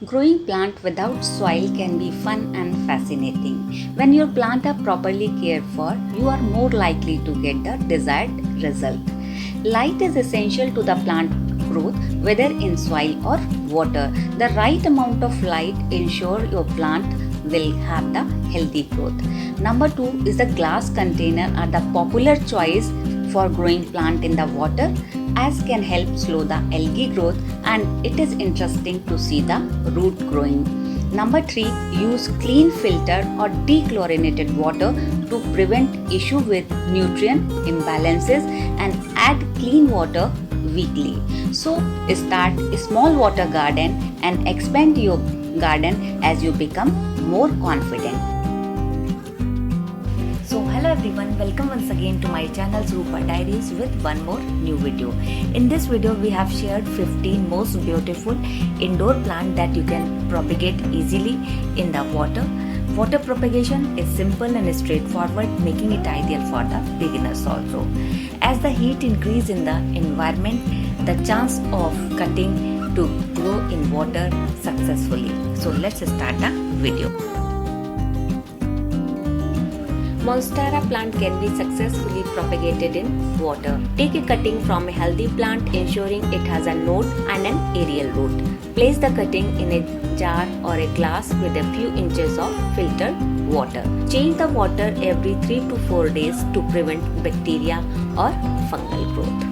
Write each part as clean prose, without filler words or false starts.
Growing plant without soil can be fun and fascinating. When your plant are properly cared for, you are more likely to get the desired result. Light is essential to the plant growth, whether in soil or water. The right amount of light ensure your plant will have the healthy growth. Number 2 is the glass container are the popular choice for growing plant in the water, as can help slow the algae growth, and it is interesting to see the root growing. Number 3, use clean filtered or dechlorinated water to prevent issue with nutrient imbalances and add clean water weekly. So start a small water garden and expand your garden as you become more confident. So hello everyone, welcome once again to my channel Swaroopa Diaries with one more new video. In this video we have shared 15 most beautiful indoor plants that you can propagate easily in the water. Water propagation is simple and straightforward, making it ideal for the beginners also. As the heat increases in the environment, the chance of cutting to grow in water successfully. So let's start the video. Monstera plant can be successfully propagated in water. Take a cutting from a healthy plant, ensuring it has a node and an aerial root. Place the cutting in a jar or a glass with a few inches of filtered water. Change the water every 3 to 4 days to prevent bacteria or fungal growth.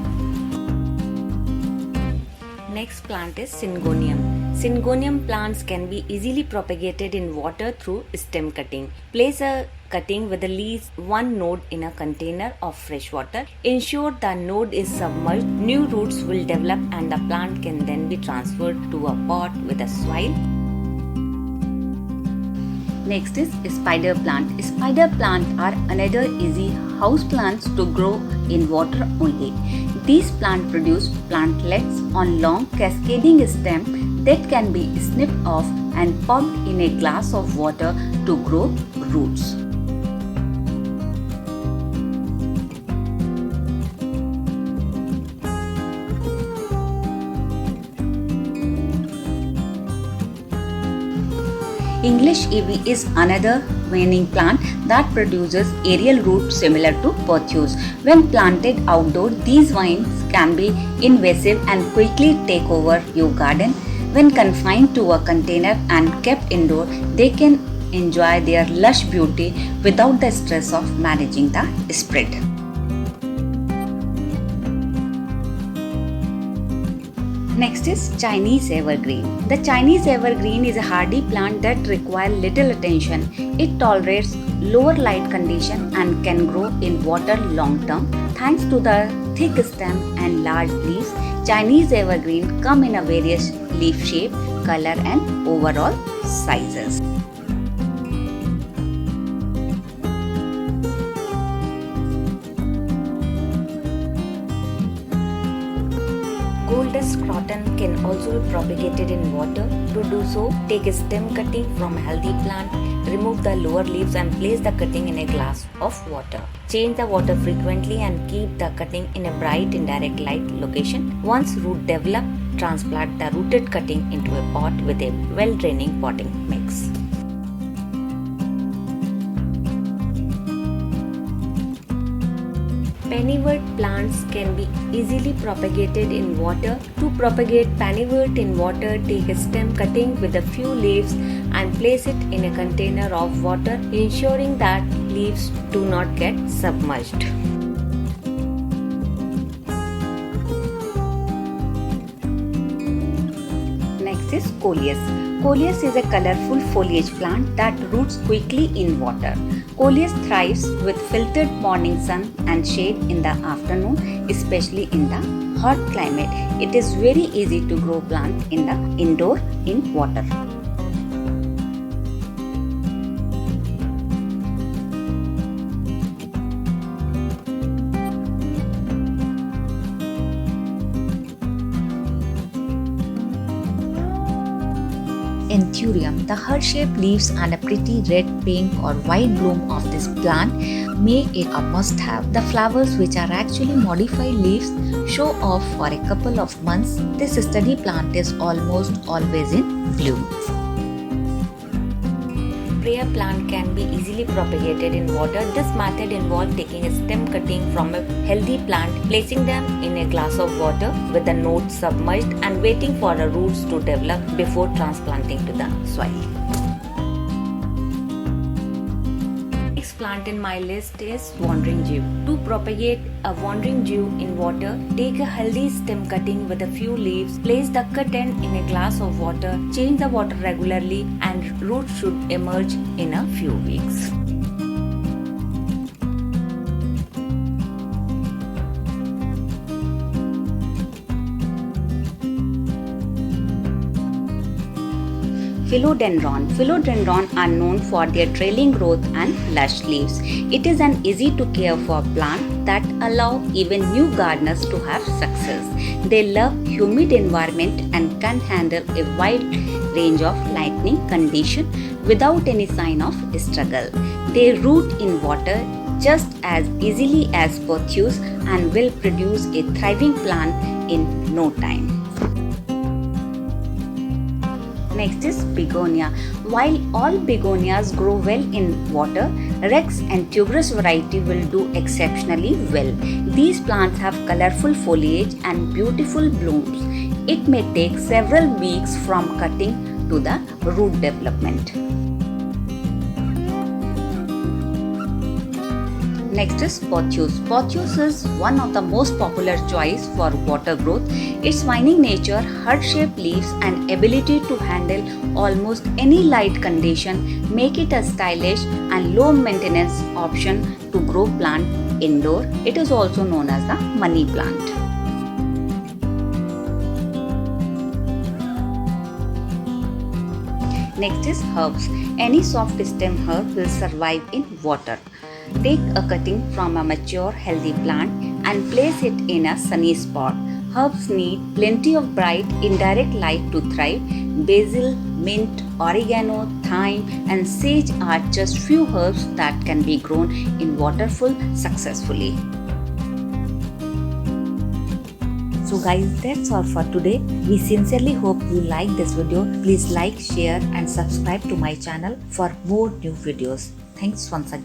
Next plant is Syngonium. Syngonium plants can be easily propagated in water through stem cutting. Place a cutting with at least one node in a container of fresh water. Ensure the node is submerged. New roots will develop and the plant can then be transferred to a pot with a soil. Next is spider plant. Spider plant are another easy house plants to grow in water only. These plants produce plantlets on long cascading stems that can be snipped off and pumped in a glass of water to grow roots. English ivy is another waning plant that produces aerial roots similar to pothos. When planted outdoor, these vines can be invasive and quickly take over your garden. When confined to a container and kept indoor, they can enjoy their lush beauty without the stress of managing the spread. Next is Chinese evergreen. The Chinese evergreen is a hardy plant that requires little attention. It tolerates lower light conditions and can grow in water long term. Thanks to the thick stem and large leaves, Chinese evergreen come in a various leaf shape, color and overall sizes. Goldust croton can also be propagated in water. To do so, take a stem cutting from a healthy plant, remove the lower leaves and place the cutting in a glass of water. Change the water frequently and keep the cutting in a bright indirect light location. Once root develop, transplant the rooted cutting into a pot with a well-draining potting mix. Pennywort plants can be easily propagated in water. To propagate pennywort in water, take a stem cutting with a few leaves and place it in a container of water, ensuring that leaves do not get submerged. Next is Coleus. Coleus is a colorful foliage plant that roots quickly in water. Coleus thrives with filtered morning sun and shade in the afternoon, especially in the hot climate. It is very easy to grow plant in the indoor in water. anthurium, the heart-shaped leaves and a pretty red, pink or white bloom of this plant make it a must-have. The flowers, which are actually modified leaves, show off for a couple of months. This sturdy plant is almost always in bloom. Prayer plant can be easily propagated in water. This method involves taking a stem cutting from a healthy plant, placing them in a glass of water with the nodes submerged and waiting for the roots to develop before transplanting to the soil. Next plant in my list is wandering jew. To propagate a wandering jew in water, take a healthy stem cutting with a few leaves, place the cut end in a glass of water, change the water regularly, and roots should emerge in a few weeks. Philodendron. Philodendron are known for their trailing growth and lush leaves. It is an easy to care for plant that allow even new gardeners to have success. They love humid environment and can handle a wide range of lightning condition without any sign of struggle. They root in water just as easily as pothos and will produce a thriving plant in no time. Next is begonia. While all begonias grow well in water, Rex and tuberous variety will do exceptionally well. These plants have colorful foliage and beautiful blooms. It may take several weeks from cutting to the root development. Next is pothos. Pothos is one of the most popular choice for water growth. Its winning nature, heart-shaped leaves and ability to handle almost any light condition make it a stylish and low-maintenance option to grow plant indoor. It is also known as the money plant. Next is herbs. Any soft stem herb will survive in water. Take a cutting from a mature healthy plant and place it in a sunny spot. Herbs need plenty of bright indirect light to thrive. Basil, mint, oregano, thyme and sage are just few herbs that can be grown in water successfully. So guys, that's all for today. We sincerely hope you like this video. Please like, share and subscribe to my channel for more new videos. Thanks once again.